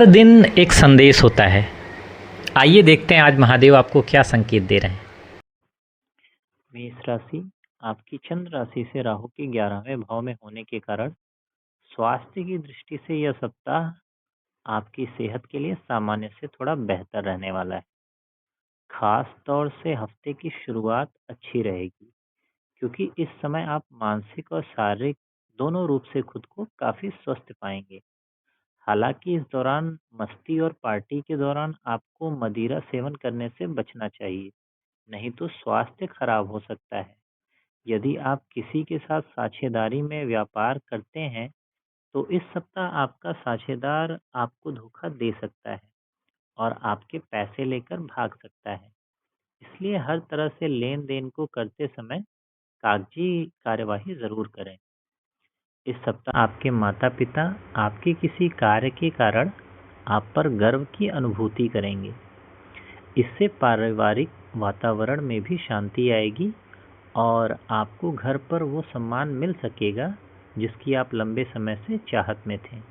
हर दिन एक संदेश होता है। आइए देखते हैं आज महादेव आपको क्या संकेत दे रहे हैं। मेष राशि। आपकी चंद्र राशि से राहु के 11वें भाव में होने के कारण स्वास्थ्य की दृष्टि से यह सप्ताह आपकी सेहत के लिए सामान्य से थोड़ा बेहतर रहने वाला है। खास तौर से हफ्ते की शुरुआत अच्छी रहेगी, क्योंकि इस समय आप मानसिक और शारीरिक दोनों रूप से खुद को काफी स्वस्थ पाएंगे। हालांकि इस दौरान मस्ती और पार्टी के दौरान आपको मदिरा सेवन करने से बचना चाहिए, नहीं तो स्वास्थ्य खराब हो सकता है। यदि आप किसी के साथ साझेदारी में व्यापार करते हैं, तो इस सप्ताह आपका साझेदार आपको धोखा दे सकता है और आपके पैसे लेकर भाग सकता है। इसलिए हर तरह से लेन-देन को करते समय कागजी कार्यवाही ज़रूर करें। इस सप्ताह आपके माता-पिता आपके किसी कार्य के कारण आप पर गर्व की अनुभूति करेंगे। इससे पारिवारिक वातावरण में भी शांति आएगी और आपको घर पर वो सम्मान मिल सकेगा जिसकी आप लंबे समय से चाहत में थे।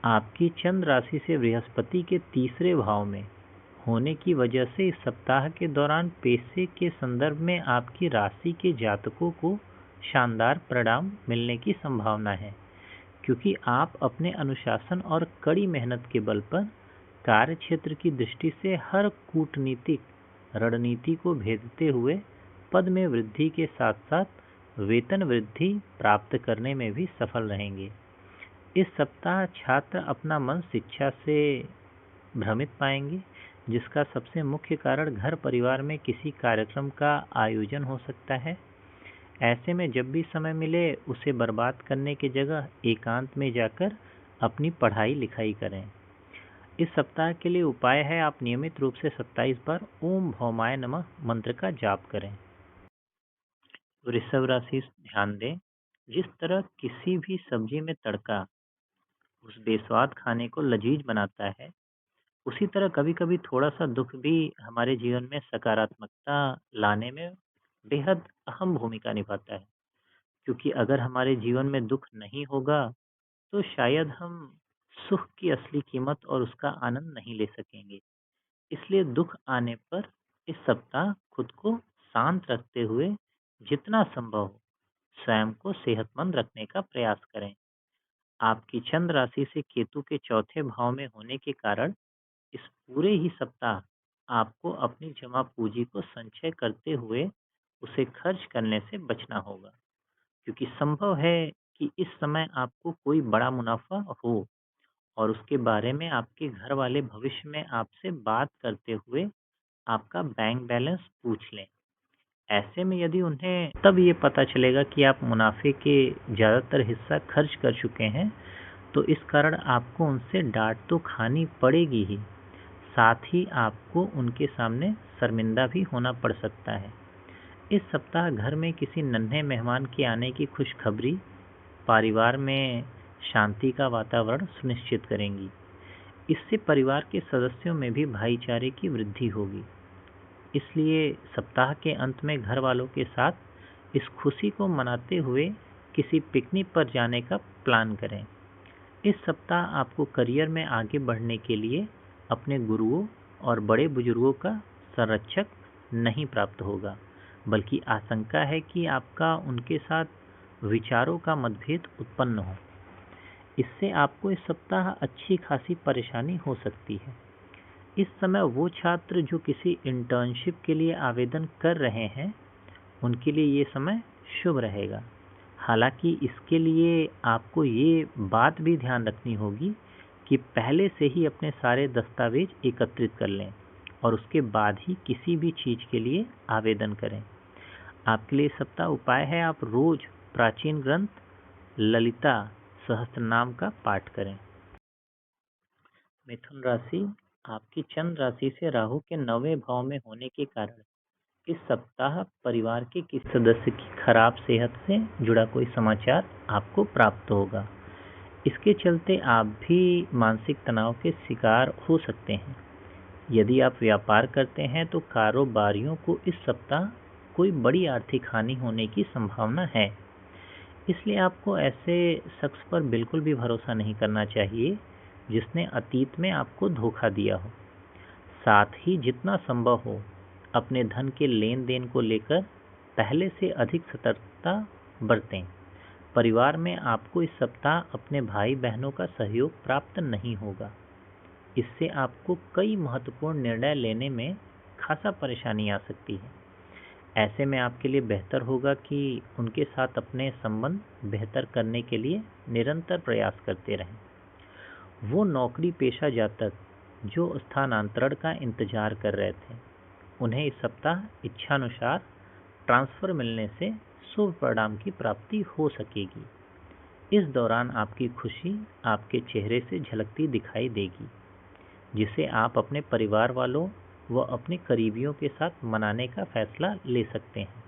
आपकी चंद्र राशि से बृहस्पति के तीसरे भाव में होने की वजह से इस सप्ताह के दौरान पैसे के संदर्भ में आपकी राशि के जातकों को शानदार परिणाम मिलने की संभावना है, क्योंकि आप अपने अनुशासन और कड़ी मेहनत के बल पर कार्य क्षेत्र की दृष्टि से हर कूटनीतिक रणनीति को भेदते हुए पद में वृद्धि के साथ साथ वेतन वृद्धि प्राप्त करने में भी सफल रहेंगे। इस सप्ताह छात्र अपना मन शिक्षा से भ्रमित पाएंगे, जिसका सबसे मुख्य कारण घर परिवार में किसी कार्यक्रम का आयोजन हो सकता है। ऐसे में जब भी समय मिले उसे बर्बाद करने की जगह एकांत में जाकर अपनी पढ़ाई लिखाई करें। इस सप्ताह के लिए उपाय है, आप नियमित रूप से 27 बार ओम भौमाय नमः मंत्र का जाप करें। वृषभ राशि, ध्यान दें, जिस तरह किसी भी सब्जी में तड़का उस बेस्वाद खाने को लजीज बनाता है, उसी तरह कभी-कभी थोड़ा-सा दुख भी हमारे जीवन में सकारात्मकता लाने में बेहद अहम भूमिका निभाता है। क्योंकि अगर हमारे जीवन में दुख नहीं होगा, तो शायद हम सुख की असली कीमत और उसका आनंद नहीं ले सकेंगे। इसलिए दुख आने पर इस सप्ताह खुद को शांत रखते हुए जितना संभव हो स्वयं को सेहतमंद रखने का प्रयास करें। आपकी चंद्र राशि से केतु के चौथे भाव में होने के कारण इस पूरे ही सप्ताह आपको अपनी जमा पूंजी को संचय करते हुए उसे खर्च करने से बचना होगा, क्योंकि संभव है कि इस समय आपको कोई बड़ा मुनाफा हो और उसके बारे में आपके घर वाले भविष्य में आपसे बात करते हुए आपका बैंक बैलेंस पूछ लें। ऐसे में यदि उन्हें तब ये पता चलेगा कि आप मुनाफे के ज़्यादातर हिस्सा खर्च कर चुके हैं, तो इस कारण आपको उनसे डांट तो खानी पड़ेगी ही, साथ ही आपको उनके सामने शर्मिंदा भी होना पड़ सकता है। इस सप्ताह घर में किसी नन्हे मेहमान के आने की खुशखबरी परिवार में शांति का वातावरण सुनिश्चित करेंगी। इससे परिवार के सदस्यों में भी भाईचारे की वृद्धि होगी। इसलिए सप्ताह के अंत में घर वालों के साथ इस खुशी को मनाते हुए किसी पिकनिक पर जाने का प्लान करें। इस सप्ताह आपको करियर में आगे बढ़ने के लिए अपने गुरुओं और बड़े बुजुर्गों का संरक्षक नहीं प्राप्त होगा, बल्कि आशंका है कि आपका उनके साथ विचारों का मतभेद उत्पन्न हो। इससे आपको इस सप्ताह अच्छी खासी परेशानी हो सकती है। इस समय वो छात्र जो किसी इंटर्नशिप के लिए आवेदन कर रहे हैं, उनके लिए ये समय शुभ रहेगा। हालांकि इसके लिए आपको ये बात भी ध्यान रखनी होगी कि पहले से ही अपने सारे दस्तावेज एकत्रित कर लें और उसके बाद ही किसी भी चीज़ के लिए आवेदन करें। आपके लिए सप्ताह उपाय है, आप रोज प्राचीन ग्रंथ ललिता सहस्त्रनाम का पाठ करें। मिथुन राशि, आपकी चंद्र राशि से राहु के 9वें भाव में होने के कारण इस सप्ताह परिवार के किसी सदस्य की खराब सेहत से जुड़ा कोई समाचार आपको प्राप्त होगा। इसके चलते आप भी मानसिक तनाव के शिकार हो सकते हैं। यदि आप व्यापार करते हैं तो कारोबारियों को इस सप्ताह कोई बड़ी आर्थिक हानि होने की संभावना है। इसलिए आपको ऐसे शख्स पर बिल्कुल भी भरोसा नहीं करना चाहिए जिसने अतीत में आपको धोखा दिया हो। साथ ही जितना संभव हो अपने धन के लेन देन को लेकर पहले से अधिक सतर्कता बरतें। परिवार में आपको इस सप्ताह अपने भाई बहनों का सहयोग प्राप्त नहीं होगा। इससे आपको कई महत्वपूर्ण निर्णय लेने में खासा परेशानी आ सकती है। ऐसे में आपके लिए बेहतर होगा कि उनके साथ अपने संबंध बेहतर करने के लिए निरंतर प्रयास करते रहें। वो नौकरी पेशा जातक जो स्थानांतरण का इंतजार कर रहे थे, उन्हें इस सप्ताह इच्छानुसार ट्रांसफर मिलने से शुभ परिणाम की प्राप्ति हो सकेगी। इस दौरान आपकी खुशी आपके चेहरे से झलकती दिखाई देगी, जिसे आप अपने परिवार वालों व अपने करीबियों के साथ मनाने का फैसला ले सकते हैं।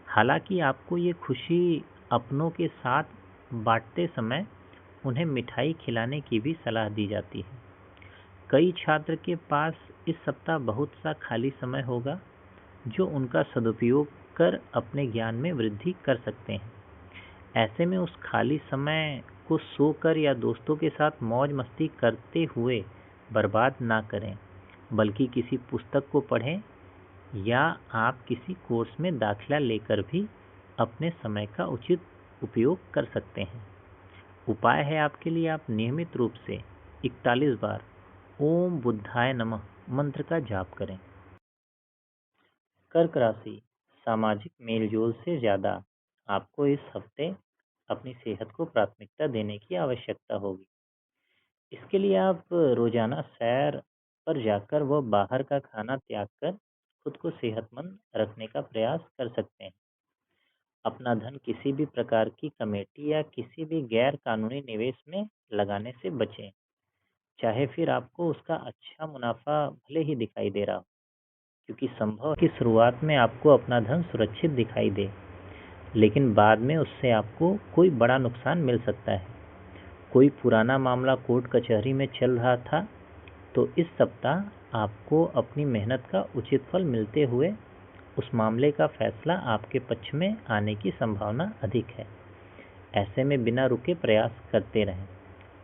हालांकि आपको ये खुशी अपनों के साथ बांटते समय उन्हें मिठाई खिलाने की भी सलाह दी जाती है। कई छात्र के पास इस सप्ताह बहुत सा खाली समय होगा, जो उनका सदुपयोग कर अपने ज्ञान में वृद्धि कर सकते हैं। ऐसे में उस खाली समय को सोकर या दोस्तों के साथ मौज मस्ती करते हुए बर्बाद ना करें, बल्कि किसी पुस्तक को पढ़ें या आप किसी कोर्स में दाखिला लेकर भी अपने समय का उचित उपयोग कर सकते हैं। उपाय है आपके लिए, आप नियमित रूप से 41 बार ओम बुद्धाय नमः मंत्र का जाप करें। कर्क राशि, सामाजिक मेलजोल से ज़्यादा आपको इस हफ्ते अपनी सेहत को प्राथमिकता देने की आवश्यकता होगी। इसके लिए आप रोजाना सैर पर जाकर व बाहर का खाना त्याग कर खुद को सेहतमंद रखने का प्रयास कर सकते हैं। अपना धन किसी भी प्रकार की कमेटी या किसी भी गैर कानूनी निवेश में लगाने से बचें, चाहे फिर आपको उसका अच्छा मुनाफा भले ही दिखाई दे रहा हो, क्योंकि संभव है कि शुरुआत में आपको अपना धन सुरक्षित दिखाई दे, लेकिन बाद में उससे आपको कोई बड़ा नुकसान मिल सकता है। कोई पुराना मामला कोर्ट कचहरी में चल रहा था, तो इस सप्ताह आपको अपनी मेहनत का उचित फल मिलते हुए उस मामले का फैसला आपके पक्ष में आने की संभावना अधिक है। ऐसे में बिना रुके प्रयास करते रहें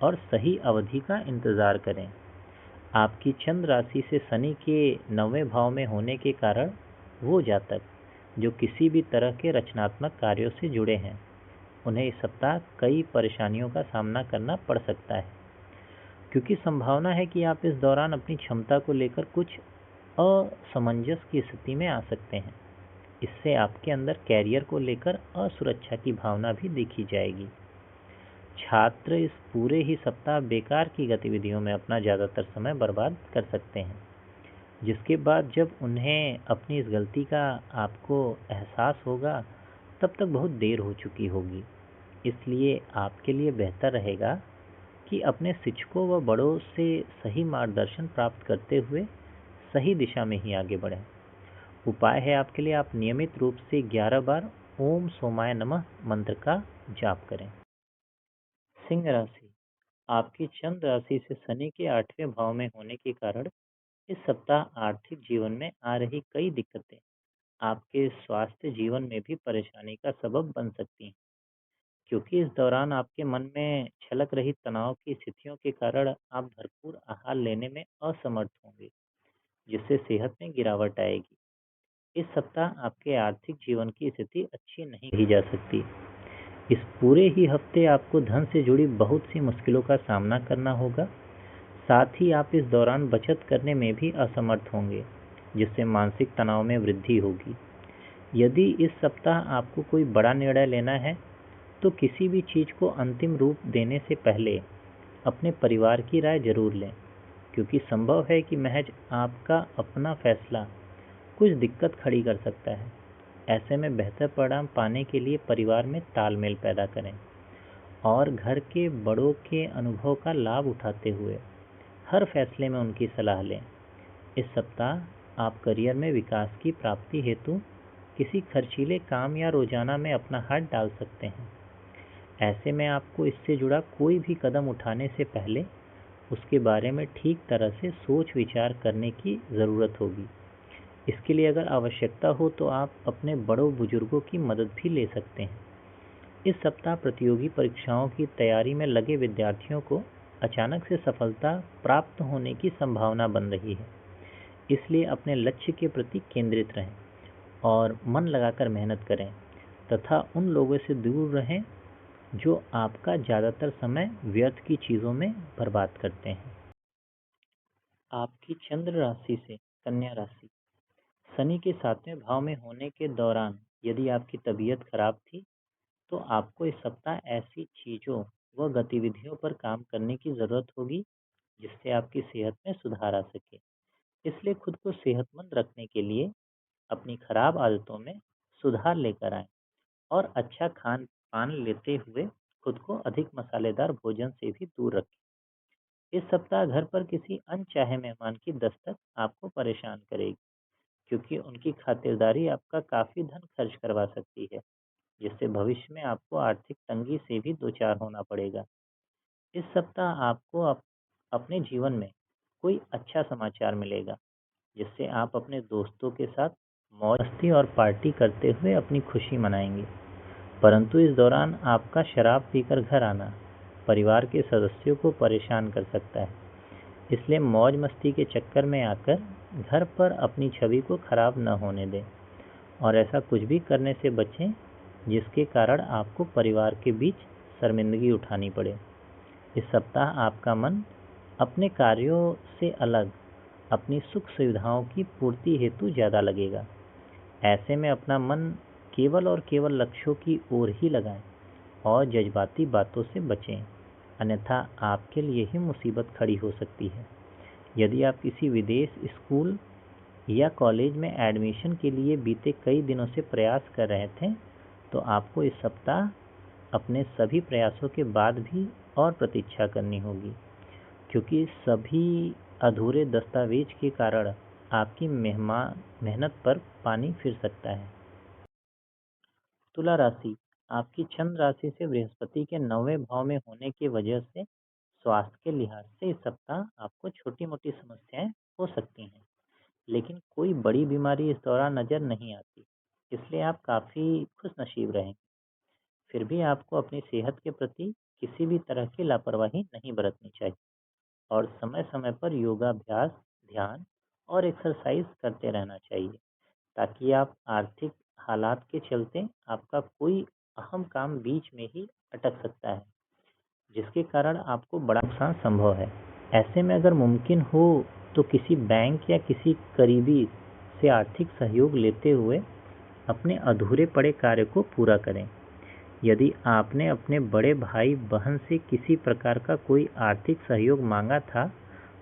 और सही अवधि का इंतजार करें। आपकी चंद्र राशि से शनि के 9वें भाव में होने के कारण वो जातक जो किसी भी तरह के रचनात्मक कार्यों से जुड़े हैं, उन्हें इस सप्ताह कई परेशानियों का सामना करना पड़ सकता है, क्योंकि संभावना है कि आप इस दौरान अपनी क्षमता को लेकर कुछ असमंजस की स्थिति में आ सकते हैं। इससे आपके अंदर कैरियर को लेकर असुरक्षा की भावना भी देखी जाएगी। छात्र इस पूरे ही सप्ताह बेकार की गतिविधियों में अपना ज़्यादातर समय बर्बाद कर सकते हैं, जिसके बाद जब उन्हें अपनी इस गलती का आपको एहसास होगा, तब तक बहुत देर हो चुकी होगी। इसलिए आपके लिए बेहतर रहेगा कि अपने शिक्षकों व बड़ों से सही मार्गदर्शन प्राप्त करते हुए सही दिशा में ही आगे बढ़ें। उपाय है आपके लिए, आप नियमित रूप से 11 बार ओम सोमाय नमः मंत्र का जाप करें। सिंह राशि, आपकी चंद्र राशि से शनि के 8वें भाव में होने के कारण इस सप्ताह आर्थिक जीवन में आ रही कई दिक्कतें आपके स्वास्थ्य जीवन में भी परेशानी का सबब बन सकती हैं, क्योंकि इस दौरान आपके मन में छलक रही तनाव की स्थितियों के कारण आप भरपूर आहार लेने में असमर्थ होंगे, जिससे सेहत में गिरावट आएगी। इस सप्ताह आपके आर्थिक जीवन की स्थिति अच्छी नहीं कही जा सकती। इस पूरे ही हफ्ते आपको धन से जुड़ी बहुत सी मुश्किलों का सामना करना होगा। साथ ही आप इस दौरान बचत करने में भी असमर्थ होंगे, जिससे मानसिक तनाव में वृद्धि होगी। यदि इस सप्ताह आपको कोई बड़ा निर्णय लेना है, तो किसी भी चीज़ को अंतिम रूप देने से पहले अपने परिवार की राय जरूर लें, क्योंकि संभव है कि महज आपका अपना फैसला कुछ दिक्कत खड़ी कर सकता है। ऐसे में बेहतर परिणाम पाने के लिए परिवार में तालमेल पैदा करें और घर के बड़ों के अनुभव का लाभ उठाते हुए हर फैसले में उनकी सलाह लें। इस सप्ताह आप करियर में विकास की प्राप्ति हेतु किसी खर्चीले काम या रोजाना में अपना हाथ डाल सकते हैं। ऐसे में आपको इससे जुड़ा कोई भी कदम उठाने से पहले उसके बारे में ठीक तरह से सोच विचार करने की ज़रूरत होगी। इसके लिए अगर आवश्यकता हो तो आप अपने बड़ों बुजुर्गों की मदद भी ले सकते हैं। इस सप्ताह प्रतियोगी परीक्षाओं की तैयारी में लगे विद्यार्थियों को अचानक से सफलता प्राप्त होने की संभावना बन रही है। इसलिए अपने लक्ष्य के प्रति केंद्रित रहें और मन लगाकर मेहनत करें तथा उन लोगों से दूर रहें जो आपका ज़्यादातर समय व्यर्थ की चीज़ों में बर्बाद करते हैं। आपकी चंद्र राशि से कन्या राशि, शनि के 7वें भाव में होने के दौरान यदि आपकी तबीयत खराब थी तो आपको इस सप्ताह ऐसी चीज़ों व गतिविधियों पर काम करने की ज़रूरत होगी जिससे आपकी सेहत में सुधार आ सके। इसलिए खुद को सेहतमंद रखने के लिए अपनी खराब आदतों में सुधार लेकर आएं और अच्छा खान पान लेते हुए खुद को अधिक मसालेदार भोजन से भी दूर रखें। इस सप्ताह घर पर किसी अनचाहे मेहमान की दस्तक आपको परेशान करेगी, क्योंकि उनकी खातिरदारी आपका काफ़ी धन खर्च करवा सकती है, जिससे भविष्य में आपको आर्थिक तंगी से भी दो चार होना पड़ेगा। इस सप्ताह आपको अपने जीवन में कोई अच्छा समाचार मिलेगा, जिससे आप अपने दोस्तों के साथ मौज मस्ती और पार्टी करते हुए अपनी खुशी मनाएंगे। परंतु इस दौरान आपका शराब पीकर घर आना परिवार के सदस्यों को परेशान कर सकता है। इसलिए मौज मस्ती के चक्कर में आकर घर पर अपनी छवि को खराब न होने दें और ऐसा कुछ भी करने से बचें जिसके कारण आपको परिवार के बीच शर्मिंदगी उठानी पड़े। इस सप्ताह आपका मन अपने कार्यों से अलग अपनी सुख सुविधाओं की पूर्ति हेतु ज़्यादा लगेगा। ऐसे में अपना मन केवल और केवल लक्ष्यों की ओर ही लगाएं और जज्बाती बातों से बचें, अन्यथा आपके लिए ही मुसीबत खड़ी हो सकती है। यदि आप किसी विदेश स्कूल या कॉलेज में एडमिशन के लिए बीते कई दिनों से प्रयास कर रहे थे, तो आपको इस सप्ताह अपने सभी प्रयासों के बाद भी और प्रतीक्षा करनी होगी, क्योंकि सभी अधूरे दस्तावेज के कारण आपकी मेहनत पर पानी फिर सकता है। तुला राशि, आपकी चंद्र राशि से बृहस्पति के 9वें भाव में होने की वजह से स्वास्थ्य के लिहाज से इस सप्ताह आपको छोटी मोटी समस्याएं हो सकती हैं, लेकिन कोई बड़ी बीमारी इस दौरान नजर नहीं आती, इसलिए आप काफ़ी खुश नसीब रहेंगे। फिर भी आपको अपनी सेहत के प्रति किसी भी तरह की लापरवाही नहीं बरतनी चाहिए और समय समय पर योगाभ्यास, ध्यान और एक्सरसाइज करते रहना चाहिए, ताकि आप आर्थिक हालात के चलते आपका कोई अहम काम बीच में ही अटक सकता है, जिसके कारण आपको बड़ा नुकसान संभव है। ऐसे में अगर मुमकिन हो तो किसी बैंक या किसी करीबी से आर्थिक सहयोग लेते हुए अपने अधूरे पड़े कार्य को पूरा करें। यदि आपने अपने बड़े भाई बहन से किसी प्रकार का कोई आर्थिक सहयोग मांगा था,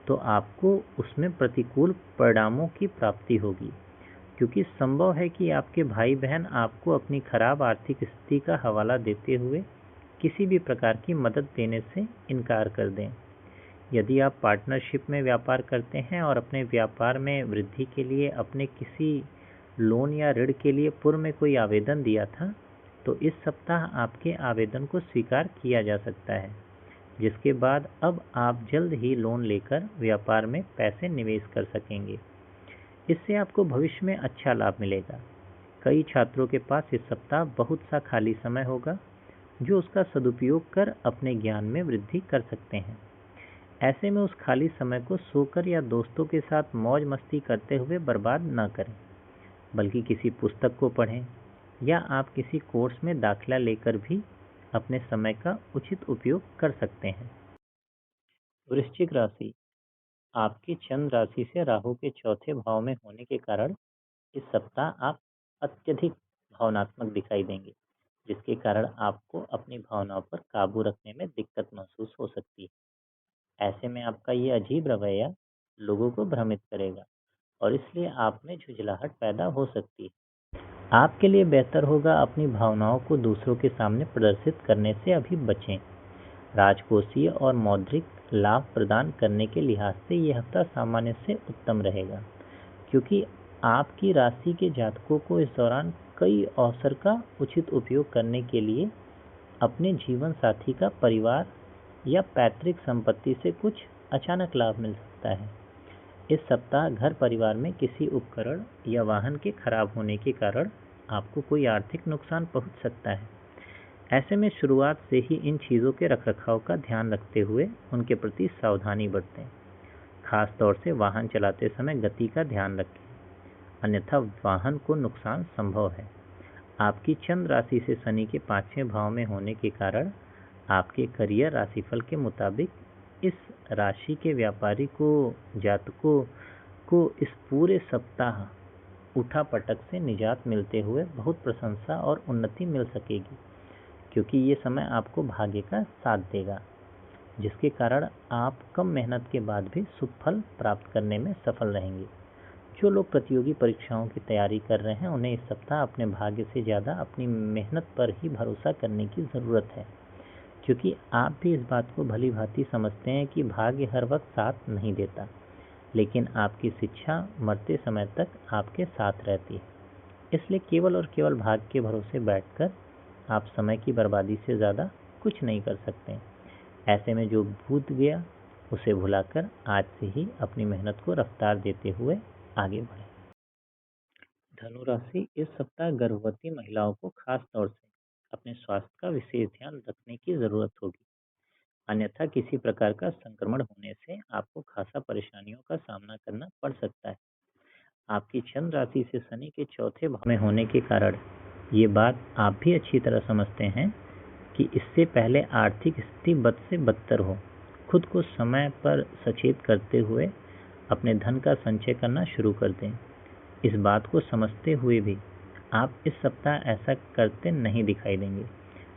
तो आपको उसमें प्रतिकूल परिणामों की प्राप्ति होगी, क्योंकि संभव है कि आपके भाई बहन आपको अपनी खराब आर्थिक स्थिति का हवाला देते हुए किसी भी प्रकार की मदद देने से इनकार कर दें। यदि आप पार्टनरशिप में व्यापार करते हैं और अपने व्यापार में वृद्धि के लिए अपने किसी लोन या ऋण के लिए पूर्व में कोई आवेदन दिया था, तो इस सप्ताह आपके आवेदन को स्वीकार किया जा सकता है, जिसके बाद अब आप जल्द ही लोन लेकर व्यापार में पैसे निवेश कर सकेंगे। इससे आपको भविष्य में अच्छा लाभ मिलेगा। कई छात्रों के पास इस सप्ताह बहुत सा खाली समय होगा, जो उसका सदुपयोग कर अपने ज्ञान में वृद्धि कर सकते हैं। ऐसे में उस खाली समय को सोकर या दोस्तों के साथ मौज मस्ती करते हुए बर्बाद न करें, बल्कि किसी पुस्तक को पढ़ें या आप किसी कोर्स में दाखिला लेकर भी अपने समय का उचित उपयोग कर सकते हैं। वृश्चिक राशि, आपकी चंद्र राशि से राहु के चौथे भाव में होने के कारण इस सप्ताह आप अत्यधिक भावनात्मक दिखाई देंगे, जिसके कारण आपको अपनी भावनाओं पर काबू रखने में दिक्कत महसूस हो सकती है। ऐसे में आपका ये अजीब रवैया लोगों को भ्रमित करेगा और इसलिए आप में झुंझलाहट पैदा हो सकती है। आपके लिए बेहतर होगा अपनी भावनाओं को दूसरों के सामने प्रदर्शित करने से अभी बचें। राजकोषीय और मौद्रिक लाभ प्रदान करने के लिहाज से यह हफ्ता सामान्य से उत्तम रहेगा, क्योंकि आपकी राशि के जातकों को इस दौरान कई अवसर का उचित उपयोग करने के लिए अपने जीवन साथी का परिवार या पैतृक संपत्ति से कुछ अचानक लाभ मिल सकता है। इस सप्ताह घर परिवार में किसी उपकरण या वाहन के खराब होने के कारण आपको कोई आर्थिक नुकसान पहुंच सकता है। ऐसे में शुरुआत से ही इन चीज़ों के रखरखाव का ध्यान रखते हुए उनके प्रति सावधानी बरतें। खास तौर से वाहन चलाते समय गति का ध्यान रखें, अन्यथा वाहन को नुकसान संभव है। आपकी चंद्र राशि से शनि के 5वें भाव में होने के कारण आपके करियर राशिफल के मुताबिक इस राशि के व्यापारी को जातकों को इस पूरे सप्ताह उठापटक से निजात मिलते हुए बहुत प्रशंसा और उन्नति मिल सकेगी, क्योंकि ये समय आपको भाग्य का साथ देगा, जिसके कारण आप कम मेहनत के बाद भी शुभ फल प्राप्त करने में सफल रहेंगे। जो लोग प्रतियोगी परीक्षाओं की तैयारी कर रहे हैं, उन्हें इस सप्ताह अपने भाग्य से ज़्यादा अपनी मेहनत पर ही भरोसा करने की ज़रूरत है, क्योंकि आप भी इस बात को भली भांति समझते हैं कि भाग्य हर वक्त साथ नहीं देता, लेकिन आपकी शिक्षा मरते समय तक आपके साथ रहती है। इसलिए केवल और केवल भाग्य के भरोसे बैठकर आप समय की बर्बादी से ज़्यादा कुछ नहीं कर सकते। ऐसे में जो भूत गया उसे भुलाकर आज से ही अपनी मेहनत को रफ्तार देते हुए आगे बढ़ें। धनु राशि इस सप्ताह गर्भवती महिलाओं को खास तौर से अपने स्वास्थ्य का विशेष ध्यान रखने की जरूरत होगी, अन्यथा किसी प्रकार का संक्रमण होने से आपको खासा परेशानियों का सामना करना पड़ सकता है। आपकी चंद्र राशि से शनि के चौथे भाव में होने के कारण ये बात आप भी अच्छी तरह समझते हैं कि इससे पहले आर्थिक स्थिति बद से बदतर हो। खुद को समय पर सचेत करते हुए अपने धन का संचय करना शुरू कर दें। इस बात को समझते हुए भी आप इस सप्ताह ऐसा करते नहीं दिखाई देंगे,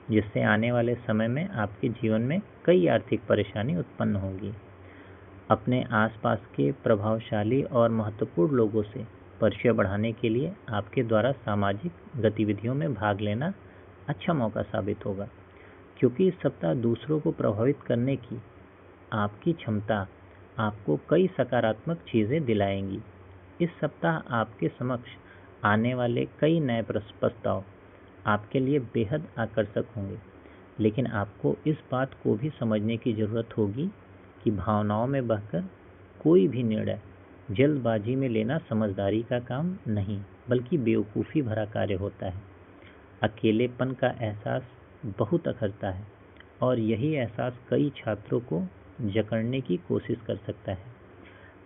जिससे आने वाले समय में आपके जीवन में कई आर्थिक परेशानी उत्पन्न होगी। अपने आसपास के प्रभावशाली और महत्वपूर्ण लोगों से परिचय बढ़ाने के लिए आपके द्वारा सामाजिक गतिविधियों में भाग लेना अच्छा मौका साबित होगा, क्योंकि इस सप्ताह दूसरों को प्रभावित करने की आपकी क्षमता आपको कई सकारात्मक चीज़ें दिलाएंगी। इस सप्ताह आपके समक्ष आने वाले कई नए प्रस्ताव आपके लिए बेहद आकर्षक होंगे, लेकिन आपको इस बात को भी समझने की ज़रूरत होगी कि भावनाओं में बहकर कोई भी निर्णय जल्दबाजी में लेना समझदारी का काम नहीं, बल्कि बेवकूफ़ी भरा कार्य होता है। अकेलेपन का एहसास बहुत अखरता है, और यही एहसास कई छात्रों को जकड़ने की कोशिश कर सकता है,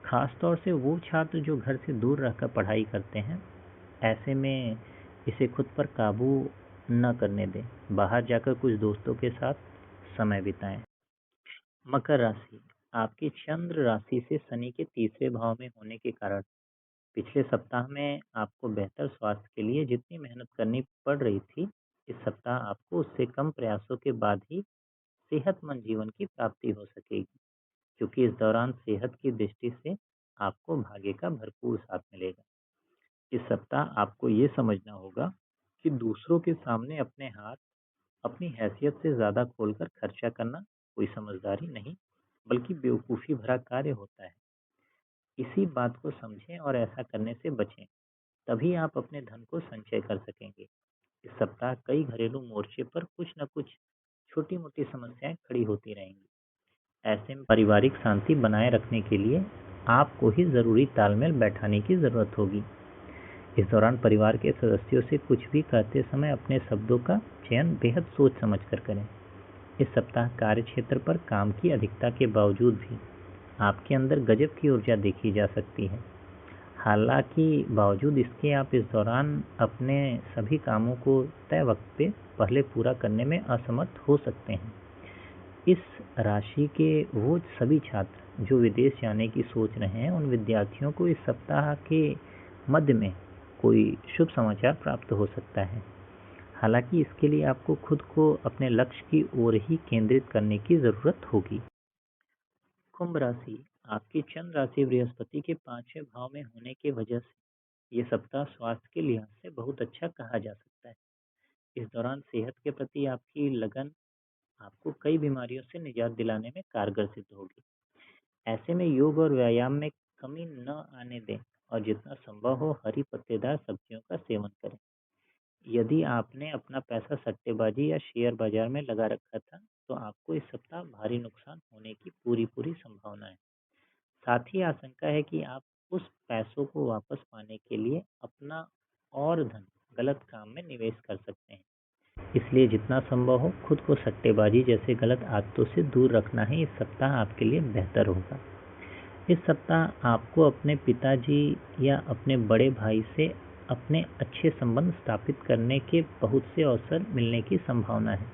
खास तौर से वो छात्र जो घर से दूर रहकर पढ़ाई करते हैं। ऐसे में इसे खुद पर काबू न करने दें, बाहर जाकर कुछ दोस्तों के साथ समय बिताएं। मकर राशि आपकी चंद्र राशि से शनि के तीसरे भाव में होने के कारण पिछले सप्ताह में आपको बेहतर स्वास्थ्य के लिए जितनी मेहनत करनी पड़ रही थी, इस सप्ताह आपको उससे कम प्रयासों के बाद ही सेहतमंद जीवन की प्राप्ति हो सकेगी, क्योंकि इस दौरान सेहत की दृष्टि से आपको भाग्य का भरपूर साथ मिलेगा। इस सप्ताह आपको ये समझना होगा कि दूसरों के सामने अपने हाथ अपनी हैसियत से ज़्यादा खोलकर खर्चा करना कोई समझदारी नहीं, बल्कि बेवकूफ़ी भरा कार्य होता है। इसी बात को समझें और ऐसा करने से बचें, तभी आप अपने धन को संचय कर सकेंगे। इस सप्ताह कई घरेलू मोर्चे पर कुछ न कुछ छोटी-मोटी समस्याएं खड़ी होती रहेंगी। ऐसे में पारिवारिक शांति बनाए रखने के लिए आपको ही ज़रूरी तालमेल बैठाने की ज़रूरत होगी। इस दौरान परिवार के सदस्यों से कुछ भी कहते समय अपने शब्दों का चयन बेहद सोच समझ कर करें। इस सप्ताह कार्य क्षेत्र पर काम की अधिकता के बावजूद भी आपके अंदर गजब की ऊर्जा देखी जा सकती है। हालांकि बावजूद इसके आप इस दौरान अपने सभी कामों को तय वक्त पे पहले पूरा करने में असमर्थ हो सकते हैं। इस राशि के वो सभी छात्र जो विदेश जाने की सोच रहे हैं, उन विद्यार्थियों को इस सप्ताह के मध्य में कोई शुभ समाचार प्राप्त हो सकता है। हालांकि इसके लिए आपको खुद को अपने लक्ष्य की ओर ही केंद्रित करने की जरूरत होगी। कुंभ राशि आपकी चंद्र राशि बृहस्पति के 5वें भाव में होने की वजह से ये सप्ताह स्वास्थ्य के लिहाज से बहुत अच्छा कहा जा सकता है। इस दौरान सेहत के प्रति आपकी लगन आपको कई बीमारियों से निजात दिलाने में कारगर सिद्ध होगी। ऐसे में योग और व्यायाम में कमी न आने दें, और जितना संभव हो हरी पत्तेदार सब्जियों का सेवन करें। यदि आपने अपना पैसा सट्टेबाजी या शेयर बाजार में लगा रखा था, तो आपको इस सप्ताह भारी नुकसान होने की पूरी पूरी संभावना है। साथ ही आशंका है कि आप उस पैसों को वापस पाने के लिए अपना और धन गलत काम में निवेश कर सकते हैं। इसलिए जितना संभव हो खुद को सट्टेबाजी जैसे गलत आदतों से दूर रखना ही इस सप्ताह आपके लिए बेहतर होगा। इस सप्ताह आपको अपने पिताजी या अपने बड़े भाई से अपने अच्छे संबंध स्थापित करने के बहुत से अवसर मिलने की संभावना है।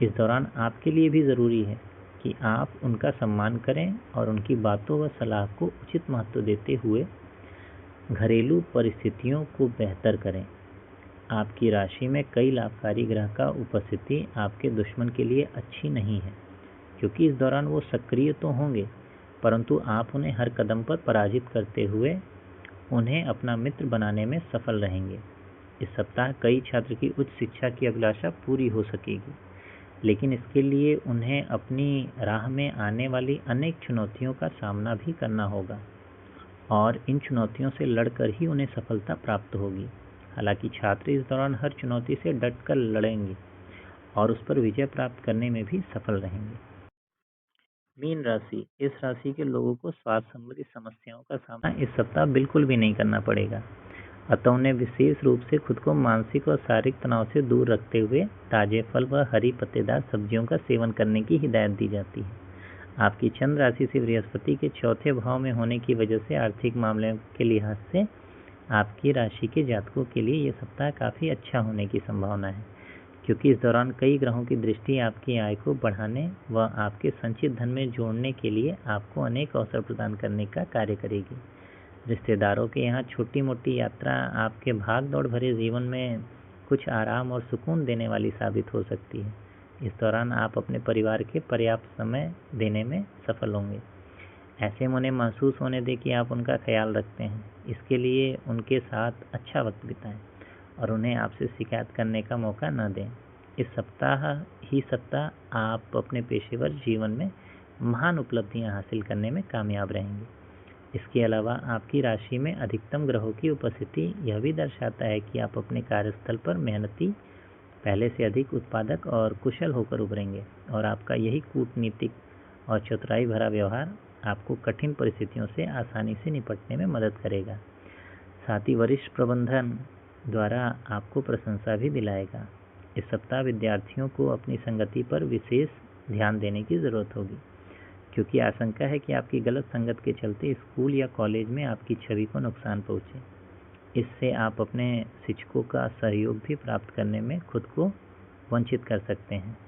इस दौरान आपके लिए भी ज़रूरी है कि आप उनका सम्मान करें और उनकी बातों व सलाह को उचित महत्व देते हुए घरेलू परिस्थितियों को बेहतर करें। आपकी राशि में कई लाभकारी ग्रह का उपस्थिति आपके दुश्मन के लिए अच्छी नहीं है, क्योंकि इस दौरान वो सक्रिय तो होंगे परंतु आप उन्हें हर कदम पर पराजित करते हुए उन्हें अपना मित्र बनाने में सफल रहेंगे। इस सप्ताह कई छात्र की उच्च शिक्षा की अभिलाषा पूरी हो सकेगी, लेकिन इसके लिए उन्हें अपनी राह में आने वाली अनेक चुनौतियों का सामना भी करना होगा और इन चुनौतियों से लड़कर ही उन्हें सफलता प्राप्त होगी। हालांकि छात्र इस दौरान हर चुनौती से डटकर लड़ेंगे और उस पर विजय प्राप्त करने में भी सफल रहेंगे। मीन राशि, इस राशि के लोगों को स्वास्थ्य संबंधी समस्याओं का सामना इस सप्ताह बिल्कुल भी नहीं करना पड़ेगा, अतः उन्हें विशेष रूप से खुद को मानसिक और शारीरिक तनाव से दूर रखते हुए ताजे फल व हरी पत्तेदार सब्जियों का सेवन करने की हिदायत दी जाती है। आपकी चंद्र राशि से बृहस्पति के चौथे भाव में होने की वजह से आर्थिक मामले के लिहाज से आपकी राशि के जातकों के लिए यह सप्ताह काफ़ी अच्छा होने की संभावना है, क्योंकि इस दौरान कई ग्रहों की दृष्टि आपकी आय को बढ़ाने व आपके संचित धन में जोड़ने के लिए आपको अनेक अवसर प्रदान करने का कार्य करेगी। रिश्तेदारों के यहाँ छोटी मोटी यात्रा आपके भाग दौड़ भरे जीवन में कुछ आराम और सुकून देने वाली साबित हो सकती है। इस दौरान आप अपने परिवार के पर्याप्त समय देने में सफल होंगे। ऐसे में उन्हें महसूस होने दें कि आप उनका ख्याल रखते हैं। इसके लिए उनके साथ अच्छा वक्त बिताएं और उन्हें आपसे शिकायत करने का मौका न दें। इस सप्ताह आप अपने पेशेवर जीवन में महान उपलब्धियां हासिल करने में कामयाब रहेंगे। इसके अलावा आपकी राशि में अधिकतम ग्रहों की उपस्थिति यह भी दर्शाता है कि आप अपने कार्यस्थल पर मेहनती, पहले से अधिक उत्पादक और कुशल होकर उभरेंगे और आपका यही कूटनीतिक और चतुराई भरा व्यवहार आपको कठिन परिस्थितियों से आसानी से निपटने में मदद करेगा। साथ ही वरिष्ठ प्रबंधन द्वारा आपको प्रशंसा भी दिलाएगा। इस सप्ताह विद्यार्थियों को अपनी संगति पर विशेष ध्यान देने की ज़रूरत होगी, क्योंकि आशंका है कि आपकी गलत संगत के चलते स्कूल या कॉलेज में आपकी छवि को नुकसान पहुंचे। इससे आप अपने शिक्षकों का सहयोग भी प्राप्त करने में खुद को वंचित कर सकते हैं।